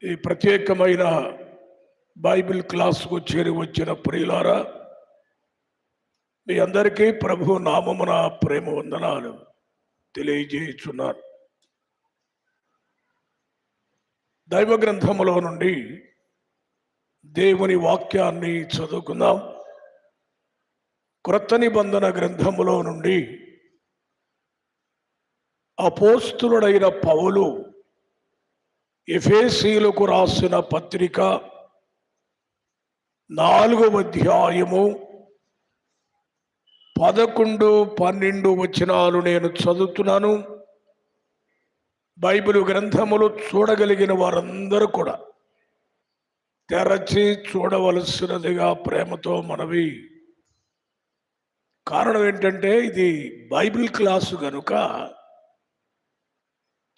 ఈ ప్రత్యేకమైన బైబిల్ క్లాసుకు చేరి వచ్చిన ప్రియులారా, మీ అందరికీ ప్రభు నామమున ప్రేమ వందనాలు తెలియజేయుచున్నాను. దైవ గ్రంథములో నుండి దేవుని వాక్యాన్ని చదువుకుందాం. క్రొత్త నిబంధన గ్రంథములో నుండి అపోస్తులుడైన పౌలు ఎఫెసీయులకు రాసిన పత్రిక 4వ అధ్యాయము 11-12 వచనాలు నేను చదువుతున్నాను. బైబిల్ గ్రంథములు చూడగలిగిన వారందరూ కూడా తెరచి చూడవలసినదిగా ప్రేమతో మనవి. కారణం ఏంటంటే ఇది బైబిల్ క్లాసు గనుక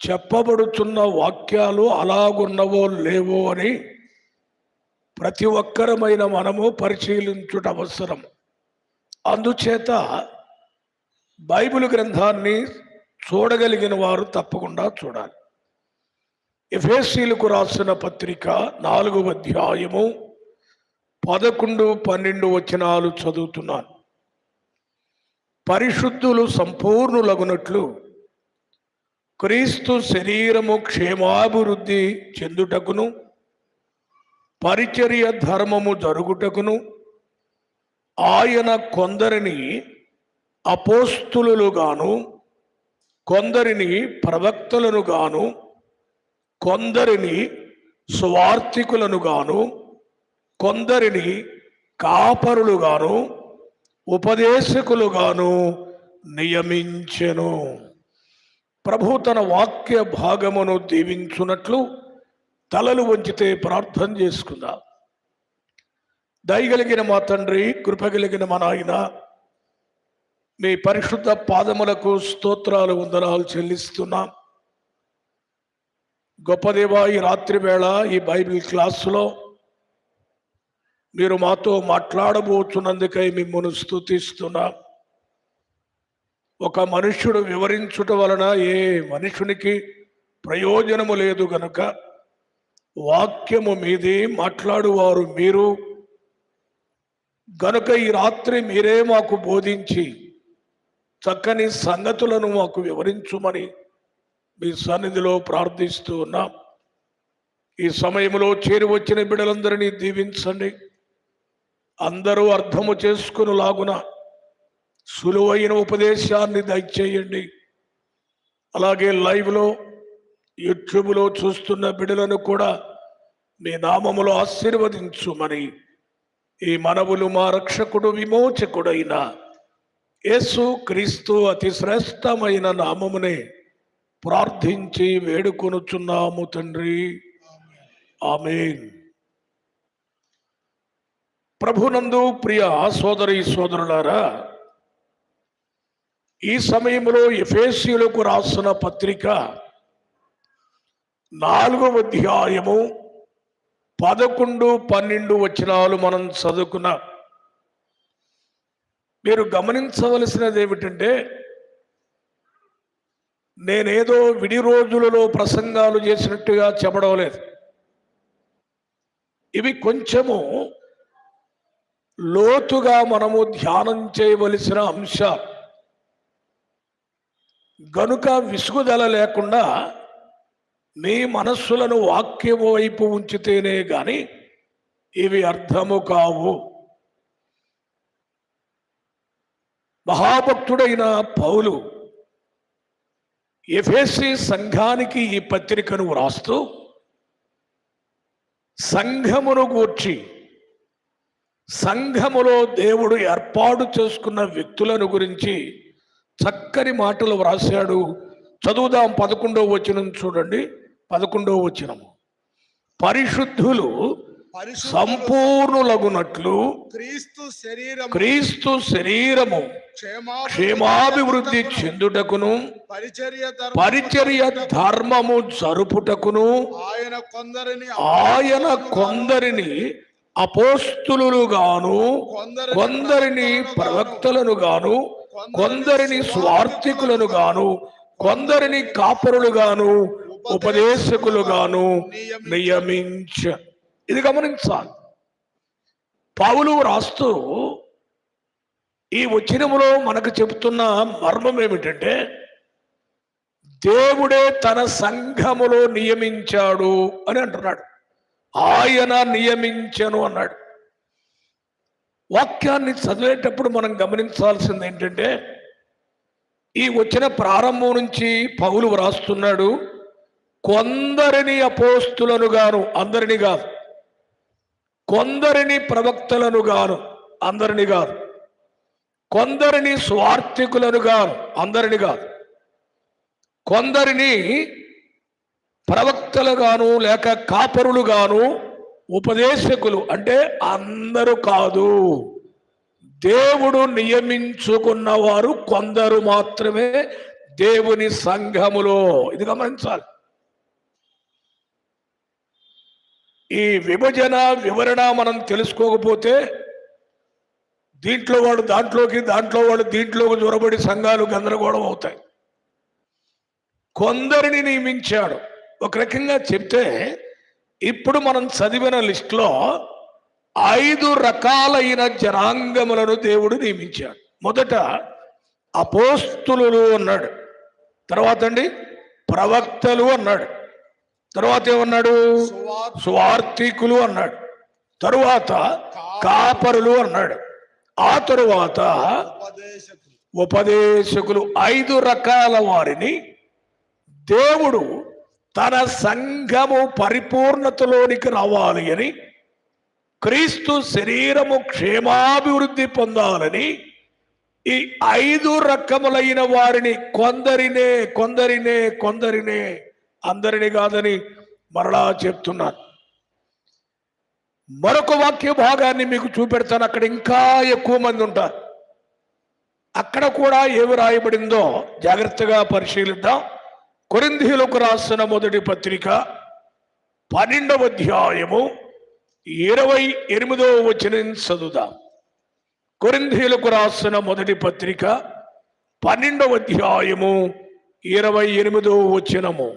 చెప్పబడుతున్న వాక్యాలు అలాగున్నవో లేవో అని ప్రతి ఒక్కరమైన మనము పరిశీలించుట అవసరం. అందుచేత బైబిల్ గ్రంథాన్ని చూడగలిగిన వారు తప్పకుండా చూడాలి. ఎఫెసీయులకు రాసిన పత్రిక 4వ అధ్యాయము 11-12 వచనాలు చదువుతున్నాను. పరిశుద్ధులు సంపూర్ణులగునట్లు క్రీస్తు శరీరము క్షేమాభివృద్ధి చెందుటకును పరిచర్య ధర్మము జరుగుటకును ఆయన కొందరిని అపోస్తులుగాను కొందరిని ప్రవక్తలను గాను కొందరిని సువార్తికులను గాను కొందరిని కాపరులుగాను ఉపదేశకులుగాను నియమించెను. ప్రభు తన వాక్య భాగమును దీవించున్నట్లు తలలు వంచితే ప్రార్థన చేసుకుందాం. దయగలిగిన మా తండ్రి, కృపగలిగిన మా నాయన, మీ పరిశుద్ధ పాదములకు స్తోత్రాలు వందనాలు చెల్లిస్తున్నాం. గొప్ప దేవా, ఈ రాత్రి వేళ ఈ బైబిల్ క్లాసులో మీరు మాతో మాట్లాడబోతున్నందుకై మిమ్మల్ని స్తుతిస్తున్నాం. ఒక మనుష్యుడు వివరించుట వలన ఏ మనుషునికి ప్రయోజనము లేదు గనుక వాక్యము మీది, మాట్లాడువారు మీరు గనుక ఈ రాత్రి మీరే మాకు బోధించి చక్కని సంగతులను మాకు వివరించుమని మీ సన్నిధిలో ప్రార్థిస్తూ ఉన్నాం. ఈ సమయంలో చేరి వచ్చిన బిడ్డలందరినీ దీవించండి. అందరూ అర్థము చేసుకునేలాగున సులువైన ఉపదేశాన్ని దయచేయండి. అలాగే లైవ్లో, యూట్యూబ్లో చూస్తున్న బిడ్డలను కూడా మీ నామములో ఆశీర్వదించుమని ఈ మనవులు మా రక్షకుడు విమోచకుడైన యేసు క్రీస్తు అతి శ్రేష్టమైన నామమునే ప్రార్థించి వేడుకొనుచున్నాము తండ్రి, ఆమేన్. ప్రభునందు ప్రియ సోదరి సోదరులారా, ఈ సమయంలో ఎఫెసీయులకు రాసిన పత్రిక 4వ అధ్యాయము 11-12 వచనాలు మనం చదువుకున్నాం. మీరు గమనించవలసినది ఏమిటంటే, నేనేదో విడి రోజులలో ప్రసంగాలు చేసినట్టుగా చెప్పడం లేదు. ఇవి కొంచెము లోతుగా మనము ధ్యానం చేయవలసిన అంశాలు గనుక విసుగుదల లేకుండా మీ మనస్సులను వాక్యము వైపు ఉంచితేనే గాని ఇవి అర్థము కావు. మహాభక్తుడైన పౌలు ఎఫెసీ సంఘానికి ఈ పత్రికను వ్రాస్తూ సంఘమును గూర్చి, సంఘములో దేవుడు ఏర్పాటు చేసుకున్న వ్యక్తులను గురించి చక్కని మాటలు వ్రాశాడు. చదువుదాం. 11వ వచనం చూడండి. 11వ వచనము, పరిశుద్ధులు సంపూర్ణులగునట్లు క్రీస్తు శరీరము క్షేమాభివృద్ధి చెందుటకును పరిచర్య ధర్మము జరుపుటకును ఆయన కొందరిని అపోస్తులుగాను కొందరిని ప్రవక్తలను గాను కొందరిని స్వార్థికులను గాను కొందరిని కాపరులుగాను ఉపదేశకులుగాను నియమించ. ఇది గమనించాలి. పౌలు రాస్తూ ఈ వచనములో మనకు చెబుతున్న మర్మం ఏమిటంటే, దేవుడే తన సంఘములో నియమించాడు అని అంటున్నాడు. ఆయన నియమించను అన్నాడు. వాక్యాన్ని చదివేటప్పుడు మనం గమనించాల్సింది ఏంటంటే, ఈ వచ్చిన ప్రారంభం నుంచి పౌలు వ్రాస్తున్నాడు, కొందరిని అపోస్తులను గాను, అందరిని కాదు, కొందరిని ప్రవక్తలను గాను, అందరిని కాదు, కొందరిని స్వార్థికులను గాను, అందరిని కాదు, కొందరిని ప్రవక్తలు గాను లేక కాపరులు గాను, ఉపదేశకులు అంటే అందరూ కాదు, దేవుడు నియమించుకున్న వారు కొందరు మాత్రమే దేవుని సంఘములో. ఇది గమనించాలి. ఈ విభజన వివరణ మనం తెలుసుకోకపోతే దీంట్లో వాడు దాంట్లోకి, దాంట్లో వాడు దీంట్లోకి జొరబడి సంఘాలు గందరగోళం అవుతాయి. కొందరిని నియమించాడు. ఒక రకంగా చెప్తే ఇప్పుడు మనం చదివిన లిస్టులో 5 రకాలైన జనాంగములను దేవుడు నియమించాడు. మొదట అపోస్తులు అన్నాడు, తర్వాత ప్రవక్తలు అన్నాడు, తర్వాత ఏమన్నాడు, సువార్థికులు అన్నాడు, తరువాత కాపరులు అన్నాడు, ఆ తరువాత ఉపదేశకులు. 5 రకాల వారిని దేవుడు తన సంఘము పరిపూర్ణతలోనికి రావాలి అని, క్రీస్తు శరీరము క్షేమాభివృద్ధి పొందాలని ఈ 5 రకములైన వారిని కొందరినే కొందరినే కొందరినే అందరిని కాదని మరలా చెప్తున్నాను. మరొక వాక్య భాగాన్ని మీకు చూపెడతాను. అక్కడ ఇంకా ఎక్కువ మంది ఉంటారు. అక్కడ కూడా ఏమి రాయబడిందో జాగ్రత్తగా పరిశీలిద్దాం. కొరింథీయులకు రాసిన మొదటి పత్రిక 12వ అధ్యాయము 28వ వచనం చదువుదాం. కొరింథీయులకు రాసిన మొదటి పత్రిక 12వ అధ్యాయము 28వ వచనము.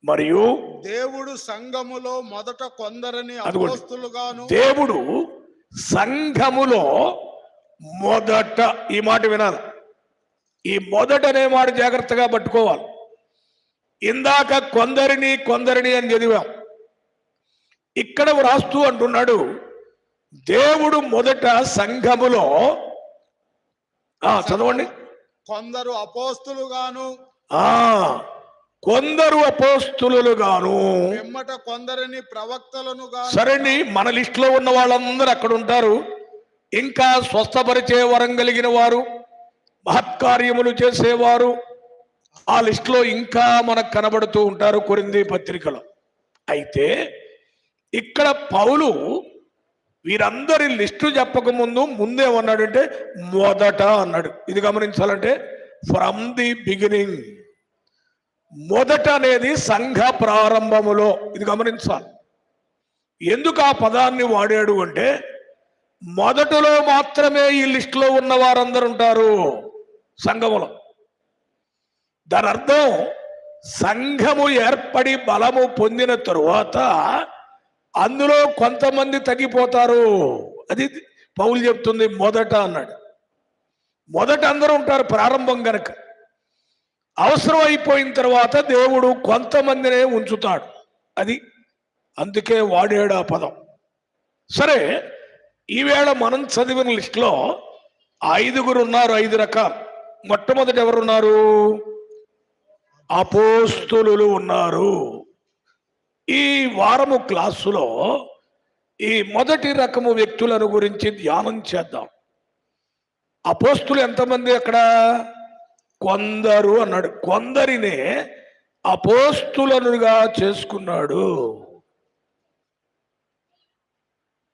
మరియు దేవుడు సంఘములో మొదట కొందరిని అపోస్తులుగాను, దేవుడు సంఘములో మొదట, ఈ మాట వినాలి. ఈ మొదట అనే మాట జాగ్రత్తగా పట్టుకోవాలి. ఇందాక కొందరిని కొందరిని అని చదివాం. ఇక్కడ వ్రాస్తూ అంటున్నాడు, దేవుడు మొదట సంఘములో, చదవండి, కొందరు అపోస్తులుగాను, కొందరు అపోస్తులుగాను, వెమ్మట కొందరిని ప్రవక్తలను. సరేండి, మన లిస్టులో ఉన్న వాళ్ళందరూ అక్కడ ఉంటారు. ఇంకా స్వస్థపరిచే వరం కలిగిన వారు, మహత్కార్యములు చేసేవారు ఆ లిస్టులో ఇంకా మనకు కనబడుతూ ఉంటారు కొరింథీ పత్రికలో. అయితే ఇక్కడ పౌలు వీరందరి లిస్టు చెప్పకముందు ముందేమన్నాడంటే మొదట అన్నాడు. ఇది గమనించాలంటే ఫ్రమ్ ది బిగినింగ్. మొదట అనేది సంఘ ప్రారంభములో. ఇది గమనించాలి. ఎందుకు ఆ పదాన్ని వాడాడు అంటే, మొదటలో మాత్రమే ఈ లిస్టులో ఉన్న వారందరూ ఉంటారు సంఘములో. దాని అర్థం సంఘము ఏర్పడి బలము పొందిన తరువాత అందులో కొంతమంది తగ్గిపోతారు. అది పౌలు చెప్తుంది మొదట అన్నాడు. మొదట అందరూ ఉంటారు ప్రారంభం గనక. అవసరం అయిపోయిన తర్వాత దేవుడు కొంతమందినే ఉంచుతాడు. అది అందుకే వాడాడు ఆ పదం. సరే, ఈవేళ మనం చదివిన లిస్టులో 5 ఉన్నారు. 5 రకాలు. మొట్టమొదటి ఎవరున్నారు? అపోస్తులు ఉన్నారు. ఈ వారము క్లాసులో ఈ మొదటి రకము వ్యక్తులను గురించి ధ్యానం చేద్దాం. అపోస్తులు ఎంతమంది? అక్కడ కొందరు అన్నాడు. కొందరినే అపోస్తులుగా చేసుకున్నాడు.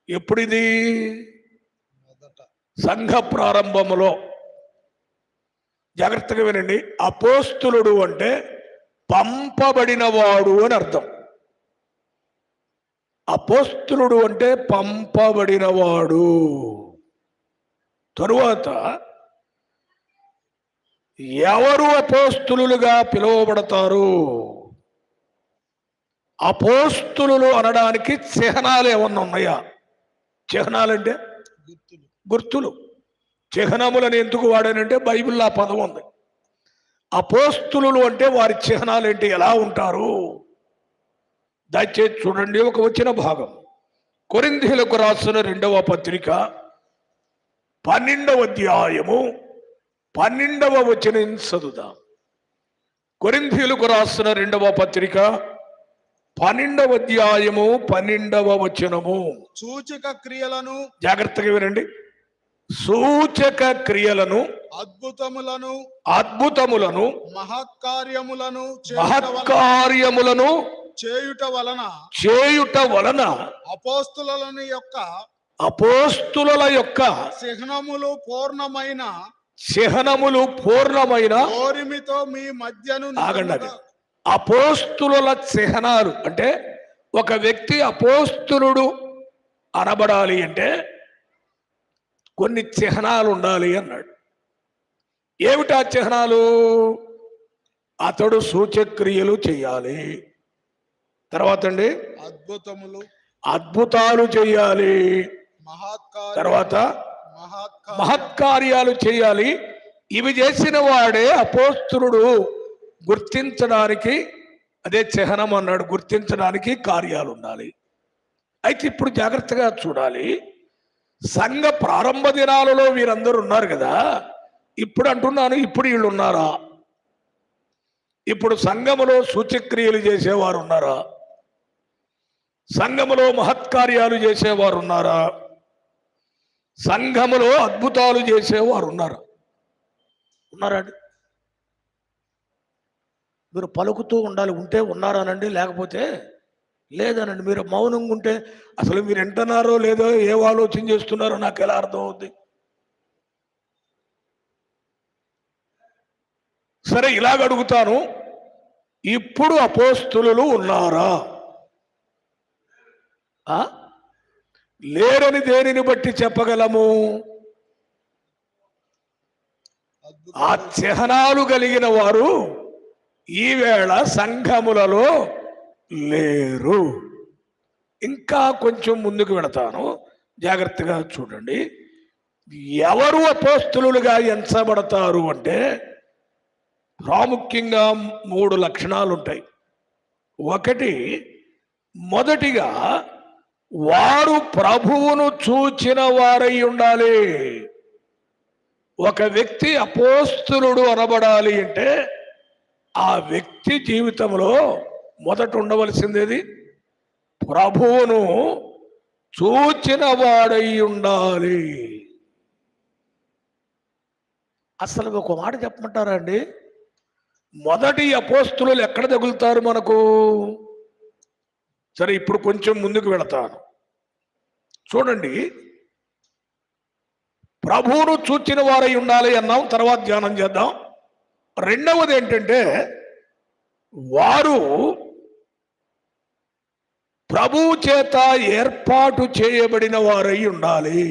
ఎప్పుడిది? సంఘ ప్రారంభములో. జాగ్రత్తగా వినండి. అపోస్తులుడు అంటే పంపబడినవాడు అని అర్థం. అపోస్తులుడు అంటే పంపబడినవాడు. తరువాత ఎవరు అపోస్తులుగా పిలువబడతారు? అపోస్తులు అనడానికి చిహ్నాలు ఏమన్నా ఉన్నాయా? చిహ్నాలంటే గుర్తులు. గుర్తులు. చిహ్నములని ఎందుకు వాడానంటే బైబిల్లో ఆ పదం ఉంది. అపోస్తులు అంటే వారి చిహ్నాలు ఏంటి, ఎలా ఉంటారు? దయచేసి చూడండి ఒక వచ్చిన భాగం. కొరింథీయులకు రాసిన 2వ పత్రిక 12వ అధ్యాయము 12వ వచనం చదువుదాం. కొరింథీయులకు రాసిన 2వ పత్రిక 12వ అధ్యాయము 12వ వచనము. సూచక క్రియలను, జాగ్రత్తగా వినండి. సూచక క్రియలను, అద్భుతములను, మహత్కార్యములను చేయుట వలన అపోస్తుల యొక్క చిహ్నములు పూర్ణమైన ఓరిమితో మీ మధ్యను ఆగండి. అపోస్తుల చిహ్నాలు అంటే ఒక వ్యక్తి అపోస్తులుడు అనబడాలి అంటే కొన్ని చిహ్నాలు ఉండాలి అన్నాడు. ఏమిటా చిహ్నాలు? అతడు సూచక్రియలు చేయాలి, తర్వాత అండి అద్భుతాలు చేయాలి, తర్వాత మహత్కార్యాలు చేయాలి. ఇవి చేసిన వాడే అపోస్తులుడు గుర్తించడానికి, అదే చిహ్నం అన్నాడు, గుర్తించడానికి కార్యాలు ఉండాలి. అయితే ఇప్పుడు జాగ్రత్తగా చూడాలి. సంఘ ప్రారంభ దినాలలో వీరందరూ ఉన్నారు కదా. ఇప్పుడు అంటున్నాను, ఇప్పుడు వీళ్ళు ఉన్నారా? ఇప్పుడు సంఘములో సూచక్రియలు చేసేవారు ఉన్నారా? సంఘములో మహత్కార్యాలు చేసేవారు ఉన్నారా? సంఘములో అద్భుతాలు చేసేవారు ఉన్నారా? ఉన్నారండి? మీరు పలుకుతూ ఉండాలి. ఉంటే ఉన్నారానండి, లేకపోతే లేదనండి. మీరు మౌనంగా ఉంటే అసలు మీరు వింటున్నారో లేదో, ఏ ఆలోచన చేస్తున్నారో నాకు ఎలా అర్థం అవుద్ది? సరే, ఇలాగ అడుగుతాను, ఇప్పుడు అపోస్తులు ఉన్నారా? లేరని దేనిని బట్టి చెప్పగలము? ఆ చిహ్నాలు కలిగిన వారు ఈవేళ సంఘములలో లేరు. ఇంకా కొంచెం ముందుకు వెళతాను, జాగ్రత్తగా చూడండి. ఎవరు అపోస్తులుగా ఎంచబడతారు అంటే ప్రాముఖ్యంగా 3 లక్షణాలు ఉంటాయి. ఒకటి, మొదటిగా వారు ప్రభువును చూచిన వారై ఉండాలి. ఒక వ్యక్తి అపోస్తులుడు అనబడాలి అంటే ఆ వ్యక్తి జీవితంలో మొదట ఉండవలసిందేది ప్రభువును చూచిన వాడై ఉండాలి. అసలు ఒక మాట చెప్పమంటారా అండి? మొదటి అపోస్తులు ఎక్కడ తగులుతారు మనకు? సరే, ఇప్పుడు కొంచెం ముందుకు వెళతాను, చూడండి. ప్రభువును చూచిన వారై ఉండాలి అన్నాం, తర్వాత ధ్యానం చేద్దాం. రెండవది ఏంటంటే వారు ప్రభువు చేత ఏర్పాటు చేయబడిన వారై ఉండాలి.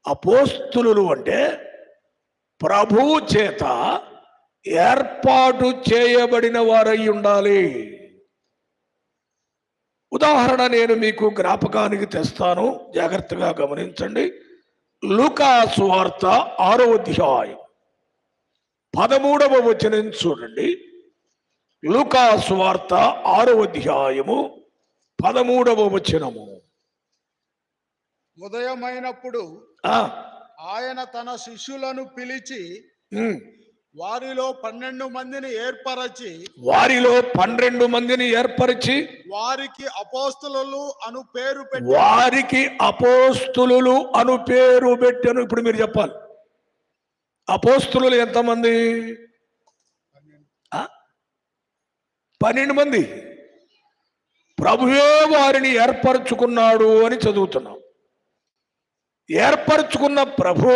అపోస్తులు అంటే ప్రభువు చేత ఏర్పాటు చేయబడిన వారై ఉండాలి. ఉదాహరణ నేను మీకు జ్ఞాపకానికి తెస్తాను, జాగ్రత్తగా గమనించండి. లూకా సువార్త 6వ అధ్యాయం 13వ వచనం చూడండి. లూకా సువార్త 6వ అధ్యాయము 13వ వచనము. ఉదయమైనప్పుడు ఆయన తన శిష్యులను పిలిచి వారిలో 12 మందిని ఏర్పరచి వారికి అపోస్తులు అను పేరు పెట్టాను. ఇప్పుడు మీరు చెప్పాలి, అపోస్తులు ఎంతమంది? 12 మంది. ప్రభువే వారిని ఏర్పరచుకున్నాడు అని చదువుతున్నాం. ఏర్పరచుకున్న ప్రభు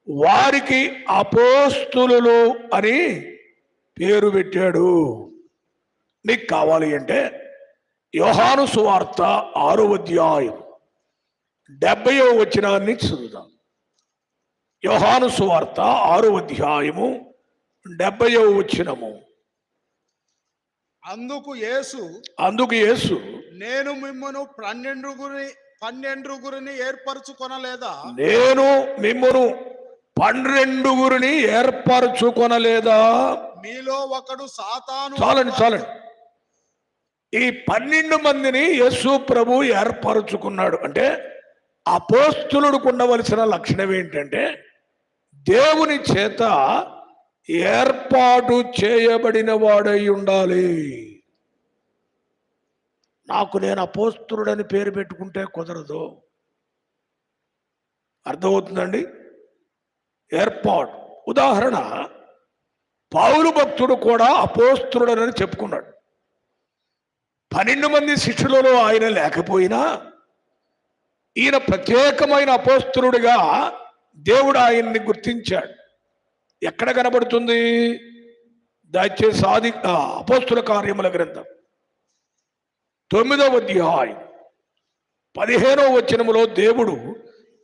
వారికి అపోస్తులు అని పేరు పెట్టాడు. మీకు కావాలి అంటే యోహాను సువార్త 6వ అధ్యాయం 70వ వచనాన్ని చదువుదాం. యోహాను సువార్త 6వ అధ్యాయము 70వ వచనము. అందుకు యేసు నేను మిమ్మును పన్నెండుగురిని ఏర్పరచుకొనలేదా? నేను మిమ్మును 12 ఏర్పరచుకొనలేదా? మీలో ఒకడు సాతాను. చాలండి. ఈ 12 మందిని యేసు ప్రభు ఏర్పరచుకున్నాడు. అంటే అపోస్తులుడికి ఉండవలసిన లక్షణం ఏంటంటే దేవుని చేత ఏర్పాటు చేయబడిన వాడై ఉండాలి. నాకు నేను అపోస్తులుడని పేరు పెట్టుకుంటే కుదరదు. అర్థమవుతుందండి? ఏర్పాటు. ఉదాహరణ, పౌలు భక్తుడు కూడా అపోస్తులుడని చెప్పుకున్నాడు. 12 మంది శిష్యులలో ఆయన లేకపోయినా ఈయన ప్రత్యేకమైన అపోస్తులుడిగా దేవుడు ఆయన్ని గుర్తించాడు. ఎక్కడ కనబడుతుంది? దయచేసి అపోస్తుల కార్యముల గ్రంథం 9వ అధ్యాయం 15వ వచనములో దేవుడు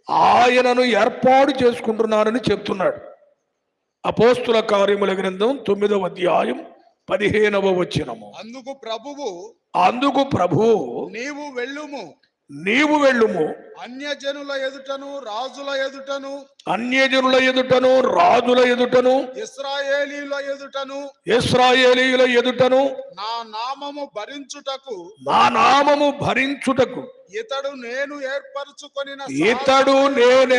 ఆయనను ఏర్పాటు చేసుకుంటున్నానని చెప్తున్నాడు. అపోస్తుల కార్యముల గ్రంథం 9వ అధ్యాయం 15వ వచనము. అందుకు ప్రభువు నీవు వెళ్ళుము అన్యజనుల ఎదుటను రాజుల ఎదుటను ఇశ్రాయేలీయుల ఎదుటను నా నామము భరించుటకు ఇతడు నేను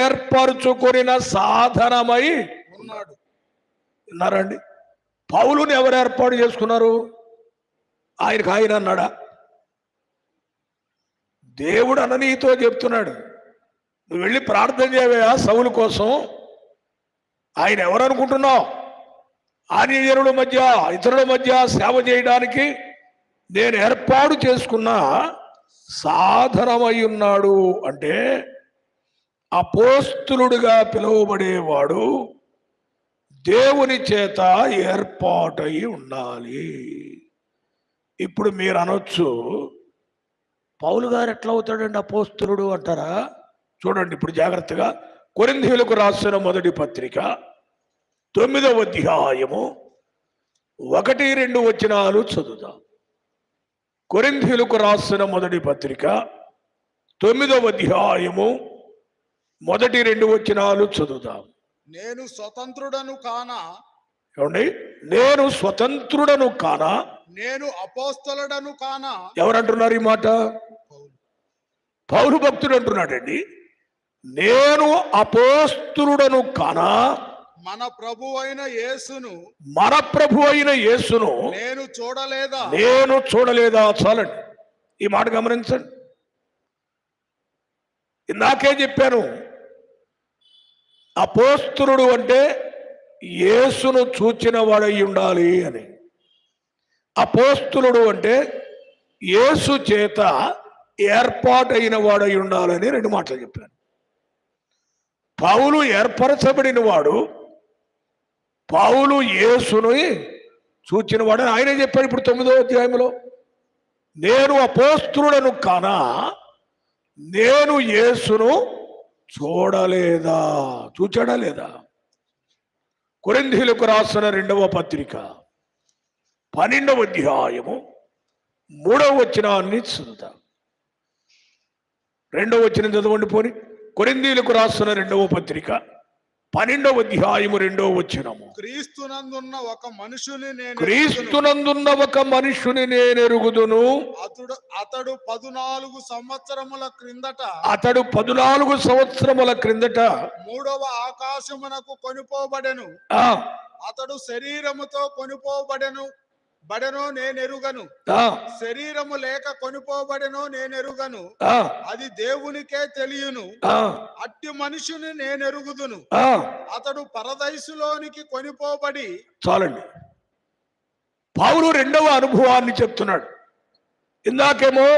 ఏర్పరచుకొనిన సాధనమై ఉన్నాడు. విన్నారండి? పౌలుని ఎవరు ఏర్పాటు చేసుకున్నారు? ఆయనకు ఆయన అన్నాడా? దేవుడు అననీతో చెప్తున్నాడు, నువ్వు వెళ్ళి ప్రార్థన చేయవా సౌలు కోసం. ఆయన ఎవరు అనుకుంటున్నావు? ఆన్యజనుల మధ్య ఇతరుల మధ్య సేవ చేయడానికి నేను ఏర్పాటు చేసుకున్న సాధనమై ఉన్నాడు. అంటే అపోస్తులుడిగా పిలువబడేవాడు దేవుని చేత ఏర్పాటై ఉండాలి. ఇప్పుడు మీరు అనొచ్చు, పౌలు గారు ఎట్లా అవుతాడండి అపోస్తులుడు అంటారా? చూడండి ఇప్పుడు జాగ్రత్తగా. కొరింథీయులకు రాసిన మొదటి పత్రిక 9వ అధ్యాయము 1-2 వచనాలు చదువుదాం. కొరింథీయులకు రాసిన మొదటి పత్రిక 9వ అధ్యాయము 1-2 వచనాలు చదువుదాం. నేను స్వతంత్రుడను కానా? ఏమండి? నేను స్వతంత్రుడను కానా? నేను అపోస్తలుడను కానా? ఎవరంటున్నారు ఈ మాట? పౌలు భక్తుడు అంటున్నాడండి, నేను అపోస్తులుడను కానా? మన ప్రభు అయిన యేసును నేను చూడలేదా? చాలండి, ఈ మాట గమనించండి. ఇందాకే చెప్పాను, అపోస్తులుడు అంటే యేసును చూచిన వాడై ఉండాలి అని. అపోస్తులుడు అంటే యేసు చేత ఏర్పాటైన వాడై ఉండాలని 2 మాటలు చెప్పాను. పౌలు ఏర్పరచబడిన వాడు, పౌలు యేసును చూచిన వాడు ఆయనే చెప్పాడు. ఇప్పుడు 9వ అధ్యాయంలో నేను అపోస్తులుడను కానా, నేను యేసును చూడలేదా? చూచాడా లేదా? కొరింథీయులకు రాసిన 2వ పత్రిక 12వ అధ్యాయము 3వ వచనాన్ని చదువుతాం. 2వ వచనం చదవండి పోని. కొరింథీయులకు రాసిన 2వ పత్రిక 12వ అధ్యాయము 2వ వచనము. క్రీస్తునందున్న ఒక మనుషుని నేను ఎరుగుదును. అతడు 14 సంవత్సరముల క్రిందట 3వ ఆకాశమునకు కొనిపోబడెను. అతడు శరీరముతో కొనిపోబడెను నేనెరుగను. శరీరము లేక కొనిపోబడెనో నేనెరుగను, అది దేవునికే తెలియను. అట్టి మనుషుని నేనెరుగుదును, అతడు పరదైసులోనికి కొనిపోబడి. చాలండి, పౌలు 2వ అనుభవాన్ని చెప్తున్నాడు. ఇందాకేమో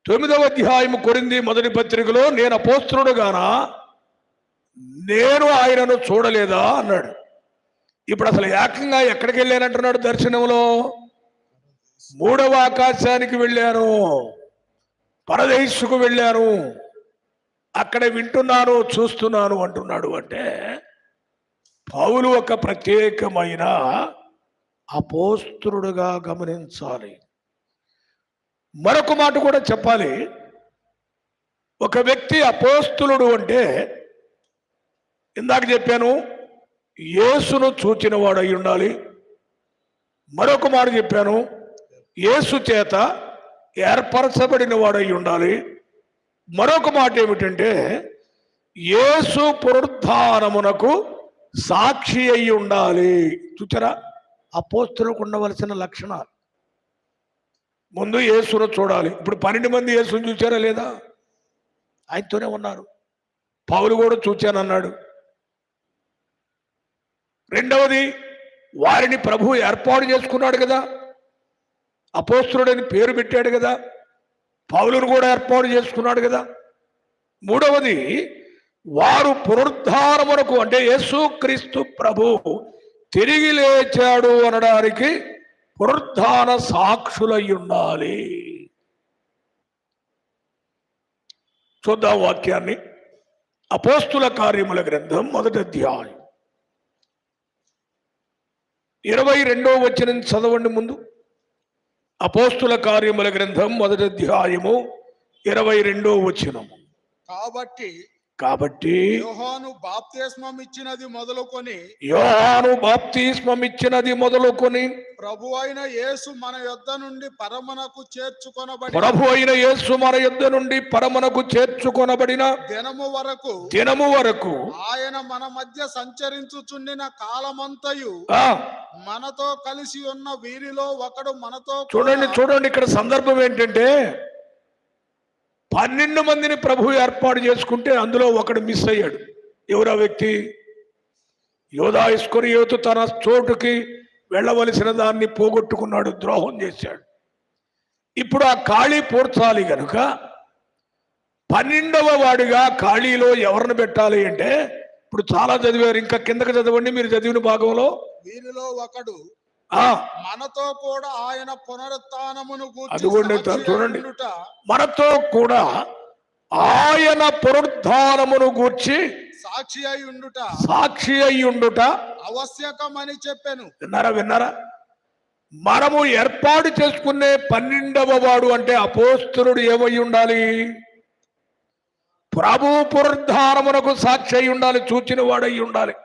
9వ అధ్యాయము కొరింథీ మొదటి పత్రికలో నేను అపోస్తులుడు గానా, నేను ఆయనను చూడలేదా అన్నాడు. ఇప్పుడు అసలు ఏకంగా ఎక్కడికి వెళ్ళానంటున్నాడు? దర్శనంలో 3వ ఆకాశానికి వెళ్ళాను, పరదేశుకు వెళ్ళాను, అక్కడ వింటున్నాను, చూస్తున్నాను అంటున్నాడు. అంటే పౌలు ఒక ప్రత్యేకమైన అపోస్తులుడుగా గమనించాలి. మరొక మాట కూడా చెప్పాలి. ఒక వ్యక్తి అపోస్తులుడు అంటే ఇందాక చెప్పాను, యేసును చూచిన వాడు అయి ఉండాలి. మరొక మాట చెప్పాను, యేసు చేత ఏర్పరచబడిన వాడు అయి ఉండాలి. మరొక మాట ఏమిటంటే యేసు పునరుద్ధానమునకు సాక్షి అయి ఉండాలి. చూచారా అపోస్తులకు ఉండవలసిన లక్షణాలు. ముందు యేసును చూడాలి. ఇప్పుడు 12 మంది యేసును చూచారా లేదా? ఆయనతోనే ఉన్నారు. పౌలు కూడా చూచానన్నాడు. రెండవది, వారిని ప్రభు ఏర్పాటు చేసుకున్నాడు కదా, అపోస్తులుడని పేరు పెట్టాడు కదా, పౌలును కూడా ఏర్పాటు చేసుకున్నాడు కదా. మూడవది, వారు పునరుద్ధానమునకు అంటే యేసుక్రీస్తు ప్రభు తిరిగి లేచాడు అనడానికి పునరుద్ధాన సాక్షులై ఉండాలి. చూద్దాం వాక్యాన్ని. అపోస్తుల కార్యముల గ్రంథం 1వ అధ్యాయం 22వ వచనం చదవండి ముందు. అపోస్తుల కార్యముల గ్రంథం 1వ అధ్యాయము 22వ వచనం. కాబట్టి యోహాను బాప్తిస్మం ఇచ్చినది మొదలుకొని ప్రభు అయిన యేసు మన యొద్ద నుండి పరమునకు చేర్చుకొనబడిన దినము వరకు ఆయన మన మధ్య సంచరించుచుండిన కాలమంతయు మనతో కలిసి ఉన్న వీరిలో ఒకడు మనతో. చూడండి ఇక్కడ సందర్భం ఏంటంటే 12 మందిని ప్రభు ఏర్పాటు చేసుకుంటే అందులో ఒకడు మిస్ అయ్యాడు. ఎవరా వ్యక్తి? యోధా ఇస్కరియోతు తన చోటుకి వెళ్ళవలసిన దాన్ని పోగొట్టుకున్నాడు, ద్రోహం చేశాడు. ఇప్పుడు ఆ ఖాళీ పూడ్చాలి గనుక 12వ వాడిగా ఖాళీలో ఎవరిని పెట్టాలి అంటే, ఇప్పుడు చాలా చదివారు, ఇంకా కిందకి చదవండి మీరు చదివిన భాగంలో. వీరిలో ఒకడు మనతో కూడా ఆయన పునరుత్థానమును చూడండి, మనతో కూడా ఆయన పునరుద్ధానమును గూర్చి సాక్షి అయి ఉండుట ఆవశ్యకమని చెప్పాను. విన్నారా? మనము ఏర్పాటు చేసుకునే 12వ వాడు అంటే అపోస్తలుడు ఏమై ఉండాలి? ప్రభు పునరుద్ధానమునకు సాక్షి అయి ఉండాలి, చూచిన వాడై ఉండాలి.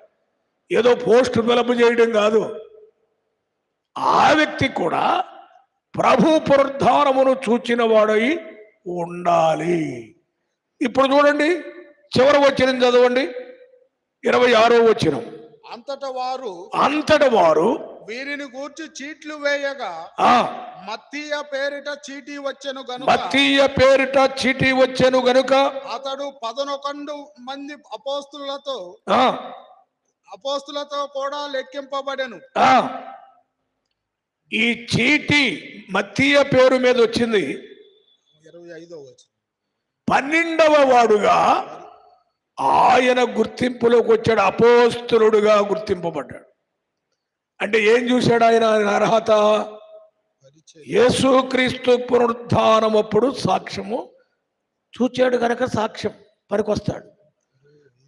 ఏదో పోస్ట్ ఫిలప్ చేయడం కాదు. ఆ వ్యక్తి కూడా ప్రభు పునరుద్ధానమును చూచిన వాడై ఉండాలి. ఇప్పుడు చూడండి చివరి వచనం చదవండి, 26వ వచనం. అంతట వారు వీరిని గూర్చి చీట్లు వేయగా మత్తీయ పేరిట చీటీ వచ్చెను గనుక అతడు 11 మంది అపోస్తులతో కూడా లెక్కింపబడెను. ఈ చీటీ మత్తీయ పేరు మీద వచ్చింది. 25వ వచనం. 12వ వాడుగా ఆయన గుర్తింపులోకి వచ్చాడు, అపోస్తలుడుగా గుర్తింపబడ్డాడు. అంటే ఏం చూశాడు ఆయన అర్హత? యేసుక్రీస్తు పునరుద్ధానం అప్పుడు సాక్ష్యము చూచాడు కనుక సాక్ష్యం పనికొస్తాడు.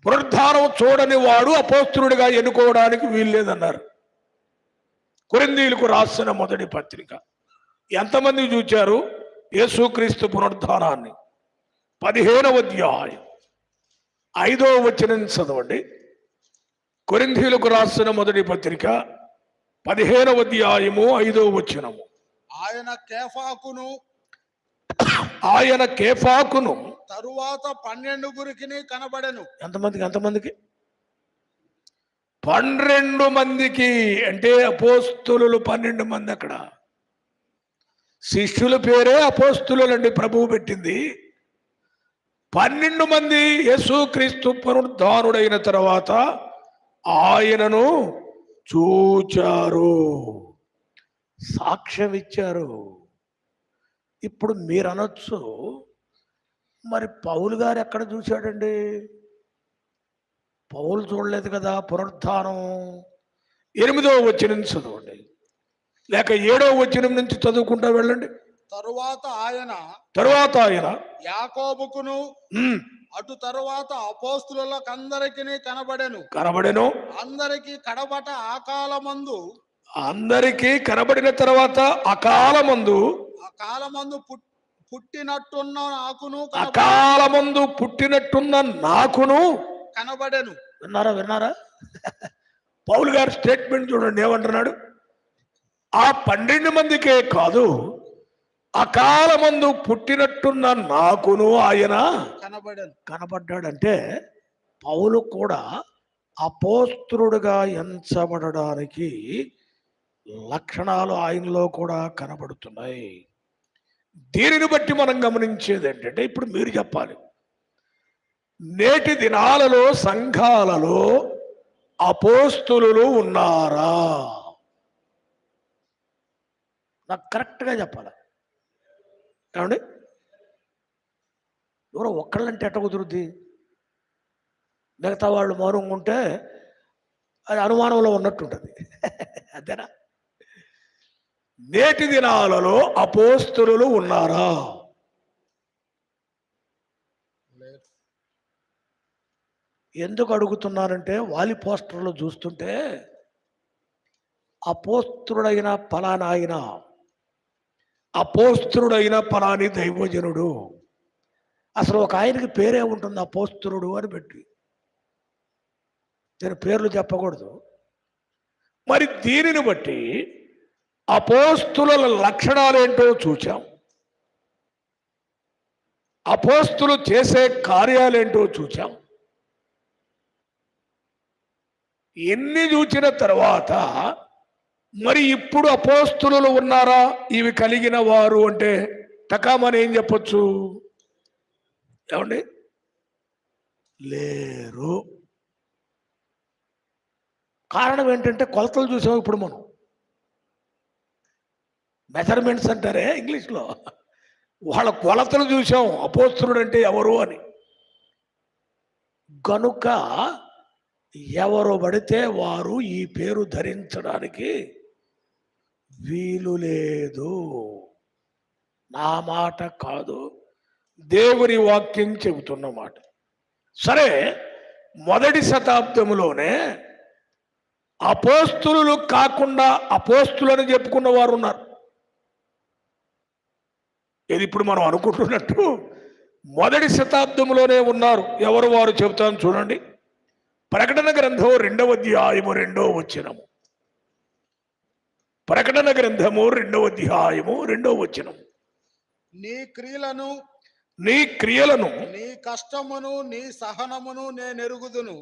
పునరుద్ధానం చూడని వాడు అపోస్తలుడిగా ఎన్నుకోవడానికి వీల్లేదన్నారు. కొరింథీయులకు రాసిన మొదటి పత్రిక. ఎంతమంది చూచారు యేసుక్రీస్తు పునరుద్ధానాన్ని? 15వ అధ్యాయం 5వ వచనం చదవండి. కొరింథీయులకు రాసిన మొదటి పత్రిక 15వ అధ్యాయము 5వ వచనము. ఆయన కేఫాకును తరువాత 12 కనబడెను. ఎంతమందికి? 12 మందికి. అంటే అపోస్తులు 12 మంది. అక్కడ శిష్యుల పేరే అపోస్తులు అండి ప్రభువు పెట్టింది. 12 మంది యేసుక్రీస్తు పునరుద్ధానుడైన తర్వాత ఆయనను చూచారు, సాక్ష్యం ఇచ్చారు. ఇప్పుడు మీరు అనొచ్చు, మరి పౌలు గారు ఎక్కడ చూశాడండి? పౌలు చూడలేదు కదా పునరుద్ధానం. 8వ వచనం చదవండి, లేక 7వ వచనం నుంచి చదువుకుంటా వెళ్ళండి. తరువాత ఆయన యాకోబుకును అటు తరువాత అపోస్తులకందరికీ కనబడెను. అందరికి కడబట ఆ కాలమందు అందరికీ కనబడిన తర్వాత అకాలమందు ఆ కాలమందు పుట్టినట్టున్న నాకును అకాలమందు పుట్టినట్టున్న నాకును కనబడెను. విన్నారా పౌలు గారి స్టేట్మెంట్ చూడండి, ఏమంటున్నాడు? ఆ 12 మందికే కాదు, అకాలమందు పుట్టినట్టున్న నాకును ఆయన కనబడ్డాడంటే పౌలు కూడా అపోస్తలుడుగా ఎంచబడడానికి లక్షణాలు ఆయనలో కూడా కనబడుతున్నాయి. దీనిని బట్టి మనం గమనించేది ఏంటంటే, ఇప్పుడు మీరు చెప్పాలి, నేటి దినాలలో సంఘాలలో అపోస్తలులు ఉన్నారా? నాకు కరెక్ట్గా చెప్పాలి. ఏమండి, ఎవరో ఒక్కళ్ళంటే ఎట్ట కుదురుద్ది? మిగతా వాళ్ళు మౌనంగా ఉంటే అది అనుమానంలో ఉన్నట్టుంటుంది. అంతేనా? నేటి దినాలలో అపోస్తలులు ఉన్నారా? ఎందుకు అడుగుతున్నానంటే, వాలి పోస్టర్లు చూస్తుంటే అపోస్తలుడైన ఫలానా ఆయన, అపోస్తలుడైన ఫలాని దైవజనుడు, అసలు ఒక ఆయనకి పేరే ఉంటుంది అపోస్తలుడు అని పెట్టి. నేను పేర్లు చెప్పకూడదు. మరి దీనిని బట్టి అపోస్తుల లక్షణాలేంటో చూచాం, అపోస్తులు చేసే కార్యాలేంటో చూచాం. ఎన్ని చూచిన తర్వాత మరి ఇప్పుడు అపోస్తులు ఉన్నారా ఇవి కలిగిన వారు అంటే టకామని ఏం చెప్పొచ్చు? ఏమండి, లేరు. కారణం ఏంటంటే కొలతలు చూసాం. ఇప్పుడు మనం మెజర్మెంట్స్ అంటారే ఇంగ్లీష్లో, వాళ్ళ కొలతలు చూసాం అపోస్తలుడు అంటే ఎవరు అని. గనుక ఎవరు పడితే వారు ఈ పేరు ధరించడానికి వీలు లేదు. నా మాట కాదు, దేవుని వాక్యం చెబుతున్న మాట. సరే, మొదటి శతాబ్దంలోనే అపోస్తులు కాకుండా అపోస్తులని చెప్పుకున్న వారు ఉన్నారు. ఇది ఇప్పుడు మనం అనుకుంటున్నట్టు మొదటి శతాబ్దంలోనే ఉన్నారు. ఎవరు వారు చెబుతాను చూడండి. ప్రకటన గ్రంథం 2వ అధ్యాయము 2వ వచనము. ప్రకటన గ్రంథము 2వ అధ్యాయము 2వ వచనము. నీ క్రియలను నీ కష్టమును నీ సహనమును నేనెరుగుదును.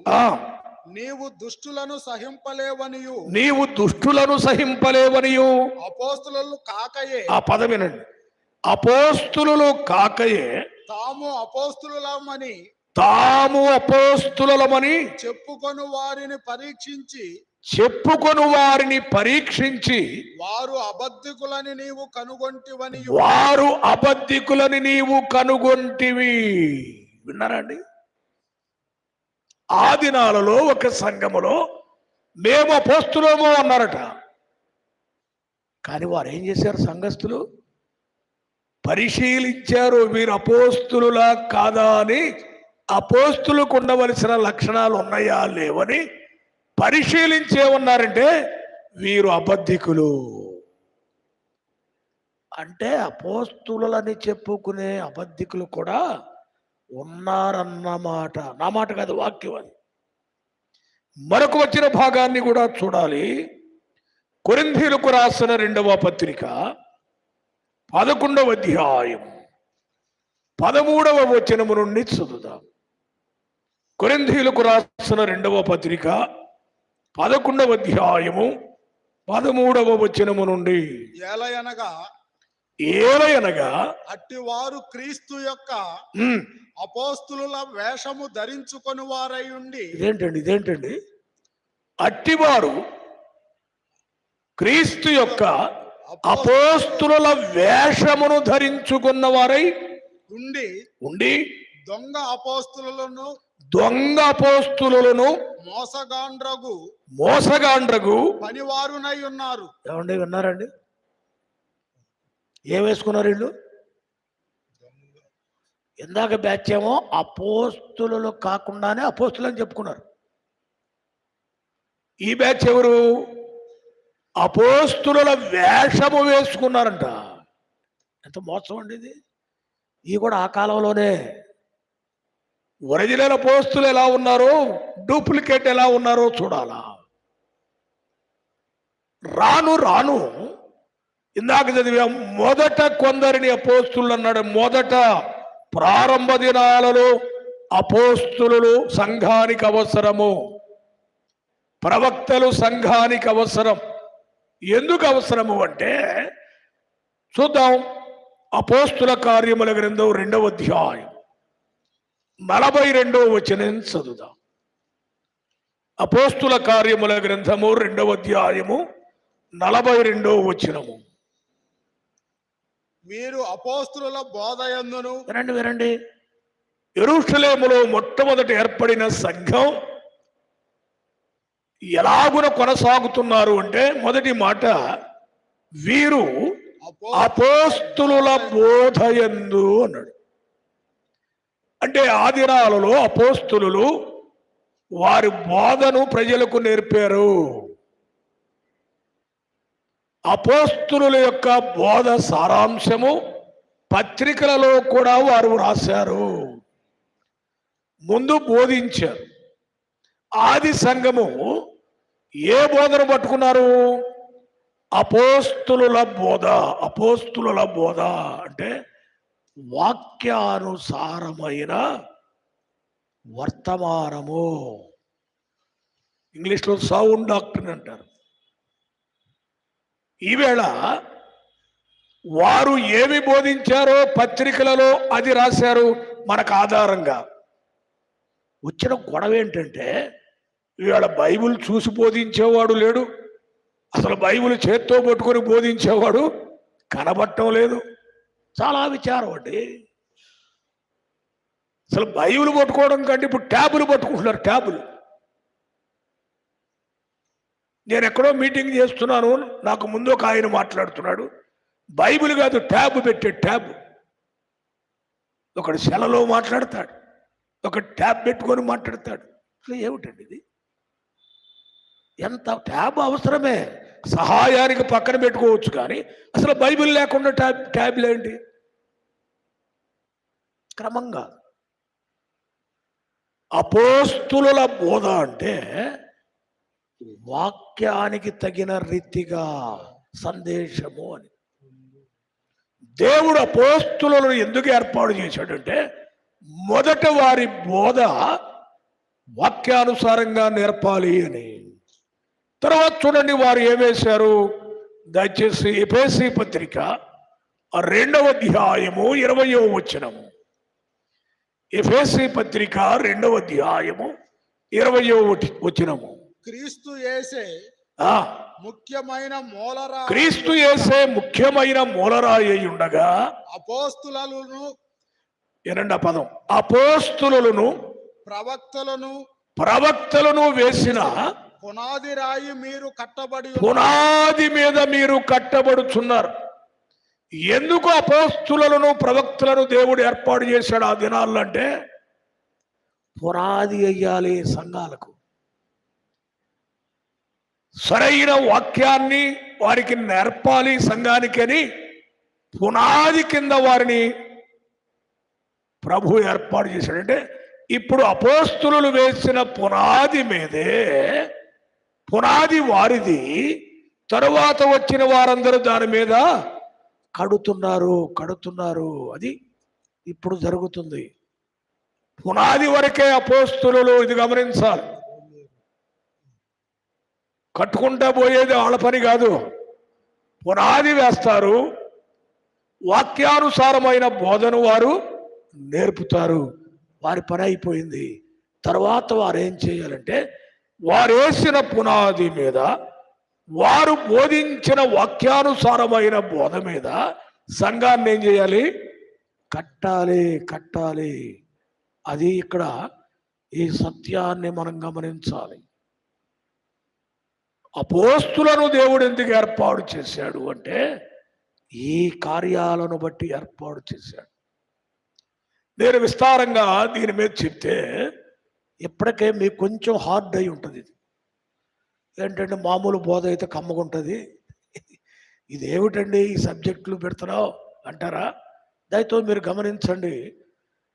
నీవు దుష్టులను సహింపలేవనియు అపోస్తులు కాకయే. ఆ పదం వినండి, అపోస్తులు కాకయే తాము అపోస్తులమని చెప్పుకొను వారిని పరీక్షించి వారు అబద్ధికులని నీవు కనుగొంటివి. విన్నారండి? ఆ దినాలలో ఒక సంఘములో మేము అపోస్తులము అన్నారట. కానీ వారు ఏం చేశారు? సంఘస్థులు పరిశీలించారు, వీరు అపోస్తులులా కాదా అని. అపోస్తులకు ఉండవలసిన లక్షణాలు ఉన్నాయా లేవని పరిశీలించే ఉన్నారంటే వీరు అబద్ధికులు. అంటే అపోస్తులని చెప్పుకునే అబద్ధికులు కూడా ఉన్నారన్నమాట. నా మాట కాదు, వాక్యం అది. మరొక వచ్చిన భాగాన్ని కూడా చూడాలి. కొరింథీయులకు రాసిన 2వ పత్రిక 11వ అధ్యాయం 13వ వచనము నుండి చదువుదాం. కొరింథీయులకు రాసిన 2వ పత్రిక 11వ అధ్యాయము 13వ వచనము నుండి. ఏలయనగా అట్టివారు క్రీస్తు యొక్క అపోస్తుల వేషము ధరించుకొని వారై ఉండి. ఇదేంటండి? అట్టివారు క్రీస్తు యొక్క అపోస్తుల వేషమును ధరించుకున్న వారై ఉండి దొంగ అపోస్తులను మోసగాండ్రగు పనివారునై ఉన్నారు. ఏమండి, విన్నారండి? ఏం వేసుకున్నారు వీళ్ళు? ఇందాక బ్యాచ్ ఏమో అపోస్తులు కాకుండానే అపోస్తులు అని చెప్పుకున్నారు. ఈ బ్యాచ్ ఎవరు? అపోస్తుల వేషము వేసుకున్నారంట. ఎంత మోసం అండి ఇది. ఇవి కూడా ఆ కాలంలోనే. ఒరిజినల్ అపోస్తులు ఎలా ఉన్నారో, డూప్లికేట్ ఎలా ఉన్నారో చూడాలా. రాను రాను ఇందాక చదివాం, మొదట కొందరిని అపోస్తులు అన్నాడు. మొదట ప్రారంభ దినాలలో అపోస్తులు సంఘానికి అవసరము, ప్రవక్తలు సంఘానికి అవసరం. ఎందుకు అవసరము అంటే చూద్దాం. అపోస్తుల కార్యముల గ్రంథం 2వ అధ్యాయం 42వ వచనం చదువుదాం. అపోస్తుల కార్యముల గ్రంథము 2వ అధ్యాయము 42వ వచనము. మీరు అపోస్తుల బోధయందును. వినండి. యెరూషలేములో మొట్టమొదట ఏర్పడిన సంఘం ఎలాగున కొనసాగుతున్నారు అంటే, మొదటి మాట వీరు అపోస్తుల బోధయందు అన్నాడు. అంటే ఆ దినాలలో అపోస్తులు వారి బోధను ప్రజలకు నేర్పారు. అపోస్తుల యొక్క బోధ సారాంశము పత్రికలలో కూడా వారు రాశారు, ముందు బోధించారు. ఆది సంఘము ఏ బోధను పట్టుకున్నారు? అపోస్తుల బోధ. అపోస్తుల బోధ అంటే వాక్యానుసారమైన వర్తమానము. ఇంగ్లీష్లో సౌండ్ డాక్ట్రిన్ అంటారు. ఈవేళ వారు ఏమి బోధించారో పత్రికలలో అది రాశారు మనకు ఆధారంగా. వచ్చిన గొడవ ఏంటంటే, ఈవేళ బైబిల్ చూసి బోధించేవాడు లేడు, అసలు బైబిల్ చేత్తో పట్టుకొని బోధించేవాడు కనబడటం లేదు. చాలా విచారం అండి. అసలు బైబిల్ పట్టుకోవడం కంటే ఇప్పుడు ట్యాబులు పట్టుకుంటున్నారు. ట్యాబులు. నేను ఎక్కడో మీటింగ్ చేస్తున్నాను, నాకు ముందు ఒక ఆయన మాట్లాడుతున్నాడు, బైబిల్ కాదు ట్యాబ్ పెట్టే ట్యాబ్. ఒకడు సెలలో మాట్లాడతాడు, ఒక ట్యాబ్ పెట్టుకొని మాట్లాడతాడు. అసలు ఏమిటండి ఇది? ఎంత ట్యాబ్ అవసరమే, సహాయానికి పక్కన పెట్టుకోవచ్చు, కానీ అసలు బైబిల్ లేకుండా ట్యాబ్లు ఏంటి? క్రమంగా అపోస్తుల బోధ అంటే వాక్యానికి తగిన రీతిగా సందేశము అని. దేవుడు అపోస్తులను ఎందుకు ఏర్పాటు చేశాడంటే, మొదట వారి బోధ వాక్యానుసారంగా నేర్పాలి అని. తర్వాత చూడండి వారు ఏమేశారు. దయచేసి ఎఫెసీ పత్రిక 2వ అధ్యాయము 20వ వచనము. ఎఫెసీ పత్రిక 2వ అధ్యాయము 20వ వచనము. క్రీస్తు యేసే ముఖ్యమైన మూలరాయి. క్రీస్తు యేసే ముఖ్యమైన మూలరాయి అయి ఉండగా అపోస్తులను, ఏనండి ఆ పదం, అపోస్తులను ప్రవక్తలను వేసిన పునాది రాయి మీరు కట్టబడి, పునాది మీద మీరు కట్టబడుచున్నారు. ఎందుకు అపోస్తులను ప్రవక్తలను దేవుడు ఏర్పాటు చేశాడు ఆ దినాల్లో అంటే, పునాది అయ్యాలి సంఘాలకు. సరైన వాక్యాన్ని వారికి నేర్పాలి సంఘానికి అని పునాది కింద వారిని ప్రభు ఏర్పాటు చేశాడంటే, ఇప్పుడు అపోస్తులు వేసిన పునాది మీదే, పునాది వారిది, తరువాత వచ్చిన వారందరూ దాని మీద కడుతున్నారు. అది ఇప్పుడు జరుగుతుంది. పునాది వరకే అపోస్తులు, ఇది గమనించాలి. కట్టుకుంటా పోయేది వాళ్ళ పని కాదు. పునాది వేస్తారు, వాక్యానుసారమైన బోధను వారు నేర్పుతారు. వారి పని అయిపోయింది. తర్వాత వారు ఏం చేయాలంటే, వారు వేసిన పునాది మీద, వారు బోధించిన వాక్యానుసారమైన బోధ మీద సంఘాన్ని ఏం చేయాలి? కట్టాలి. అది ఇక్కడ ఈ సత్యాన్ని మనం గమనించాలి. అపోస్తులను దేవుడు ఎందుకు ఏర్పాటు చేశాడు అంటే, ఈ కార్యాలను బట్టి ఏర్పాటు చేశాడు. నేను విస్తారంగా దీని మీద చెప్తే ఇప్పటికే మీకు కొంచెం హార్డ్ అయి ఉంటుంది. ఇది ఏంటంటే మామూలు బోధ అయితే కమ్మగుంటుంది, ఇదేమిటండి ఈ సబ్జెక్టులు పెడుతున్నావు అంటారా? దయతో మీరు గమనించండి,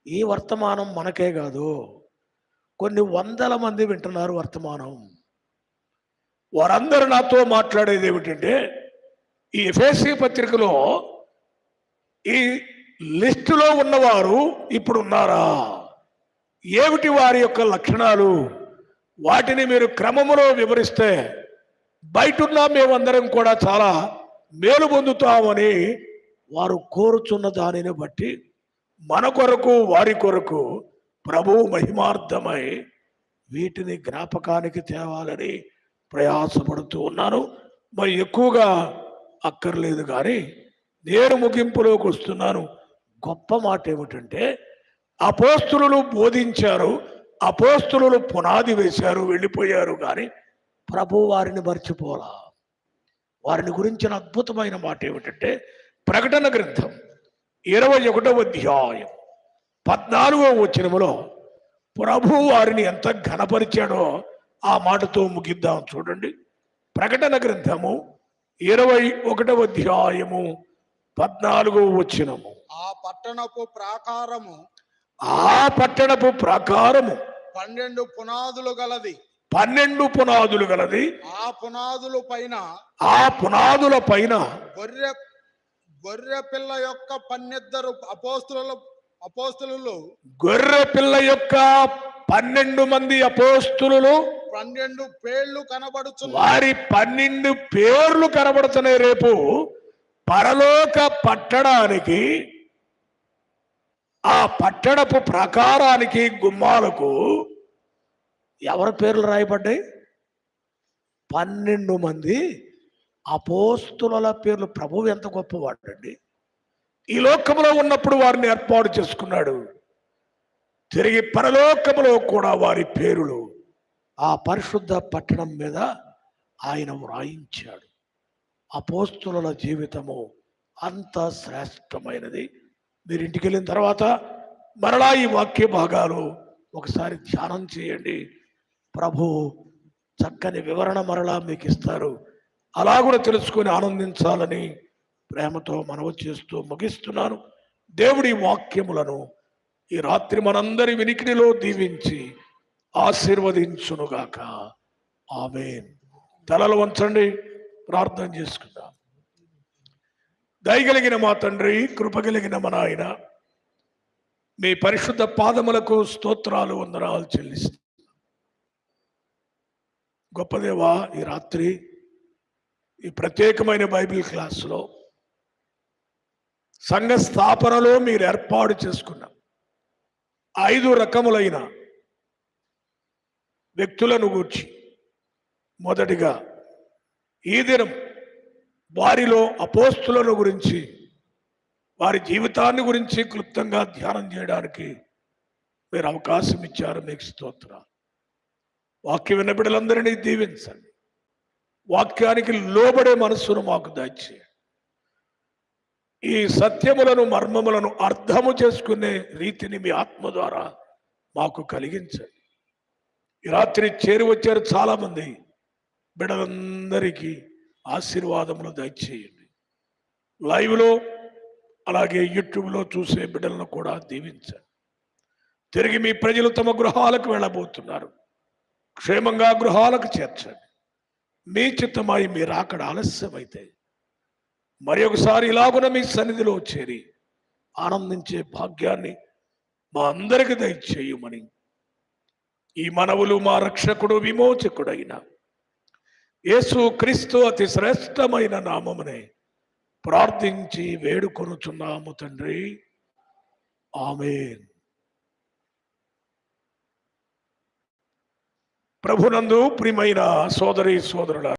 ఈ వర్తమానం మనకే కాదు, కొన్ని వందల మంది వింటున్నారు వర్తమానం. వారందరూ నాతో మాట్లాడేది ఏమిటంటే, ఈ ఎఫెసీ పత్రికలో ఈ లిస్టులో ఉన్నవారు ఇప్పుడు ఉన్నారా, ఏమిటి వారి యొక్క లక్షణాలు, వాటిని మీరు క్రమములో వివరిస్తే బయటున్న మేమందరం కూడా చాలా మేలు పొందుతామని వారు కోరుచున్న దానిని బట్టి మన కొరకు వారి కొరకు ప్రభువు మహిమార్థమై వీటిని జ్ఞాపకానికి తేవాలని ప్రయాసపడుతూ ఉన్నాను. మరి ఎక్కువగా అక్కర్లేదు కానీ నేను ముగింపులోకి వస్తున్నాను. గొప్ప మాట ఏమిటంటే, అపోస్తులు బోధించారు, అపోస్తులు పునాది వేశారు, వెళ్ళిపోయారు, కానీ ప్రభు వారిని మర్చిపోలా. వారిని గురించిన అద్భుతమైన మాట ఏమిటంటే, ప్రకటన గ్రంథం 21వ అధ్యాయం 14వ వచనములో ప్రభు వారిని ఎంత ఘనపరిచాడో ఆ మాటతో ముగిద్దాం. చూడండి, ప్రకటన గ్రంథము 21వ అధ్యాయము 14వ వచనము. ఆ పట్టణపు ప్రాకారము 12 పునాదులు గలది. 12 పునాదులు గలది. ఆ పునాదుల పైన గొర్రె పిల్ల యొక్క 12 అపోస్తులు గొర్రె పిల్ల యొక్క 12 మంది అపోస్తులు 12 పేర్లు కనబడుచున్నాయి. వారి 12 పేర్లు కనబడుతున్నాయి. రేపు పరలోక పట్టణానికి, ఆ పట్టణపు ప్రాకారానికి, గుమ్మాలకు ఎవరి పేర్లు రాయబడ్డాయి? 12 మంది అపోస్తుల పేర్లు. ప్రభువు ఎంత గొప్పవాడండి! ఈ లోకంలో ఉన్నప్పుడు వారిని ఏర్పాటు చేసుకున్నాడు, తిరిగి పరలోకములో కూడా వారి పేరులు ఆ పరిశుద్ధ పట్టణం మీద ఆయన వ్రాయించాడు. అపోస్తుల జీవితము అంత శ్రేష్టమైనది. మీరు ఇంటికి వెళ్ళిన తర్వాత మరలా ఈ వాక్య భాగాలు ఒకసారి ధ్యానం చేయండి. ప్రభు చక్కని వివరణ మరలా మీకు ఇస్తారు. అలా కూడా తెలుసుకొని ఆనందించాలని ప్రేమతో మనవి చేస్తూ ముగిస్తున్నాను. దేవుడి వాక్యములను ఈ రాత్రి మనందరి వినికిడిలో దీవించి ఆశీర్వదించునుగాక. ఆమేన్. తలలు వంచండి, ప్రార్థన చేసుకుందాం. దయగలిగిన మా తండ్రి, కృపగలిగిన మా నాయన, మీ పరిశుద్ధ పాదములకు స్తోత్రాలు, వందనాలు చెల్లిస్తాం. గొప్ప దేవా, ఈ రాత్రి ఈ ప్రత్యేకమైన బైబిల్ క్లాసులో సంఘ స్థాపనలో మీరు ఏర్పాటు చేసుకున్న 5 రకములైన వ్యక్తులను గూర్చి, మొదటిగా ఈ దినం వారిలో అపోస్తులను గురించి, వారి జీవితాన్ని గురించి క్లుప్తంగా ధ్యానం చేయడానికి మీరు అవకాశం ఇచ్చారు. మీకు స్తోత్రాలు. వాక్య విన్న బిడ్డలందరినీ దీవించండి. వాక్యానికి లోబడే మనస్సును మాకు దయచేయండి. ఈ సత్యములను, మర్మములను అర్థము చేసుకునే రీతిని మీ ఆత్మ ద్వారా మాకు కలిగించండి. ఈ రాత్రి చేరి వచ్చారు చాలా మంది బిడ్డలందరికీ ఆశీర్వాదములు దయచేయండి. లైవ్లో అలాగే యూట్యూబ్లో చూసే బిడ్డలను కూడా దీవించండి. తిరిగి మీ ప్రజలు తమ గృహాలకు వెళ్ళబోతున్నారు. క్షేమంగా గృహాలకు చేర్చండి. మీ చిత్తమై మీరు అక్కడ ఆలస్యమైతే మరి ఒకసారి ఇలాగున మీ సన్నిధిలో చేరి ఆనందించే భాగ్యాన్ని మా అందరికి దయచేయమని ఈ మనవులు మా రక్షకుడు, విమోచకుడైన యేసు క్రీస్తు అతి శ్రేష్టమైన నామమునే ప్రార్థించి వేడుకొనుచున్నాము తండ్రి. ఆమేన్. ప్రభునందు ప్రియమైన సోదరి సోదరుల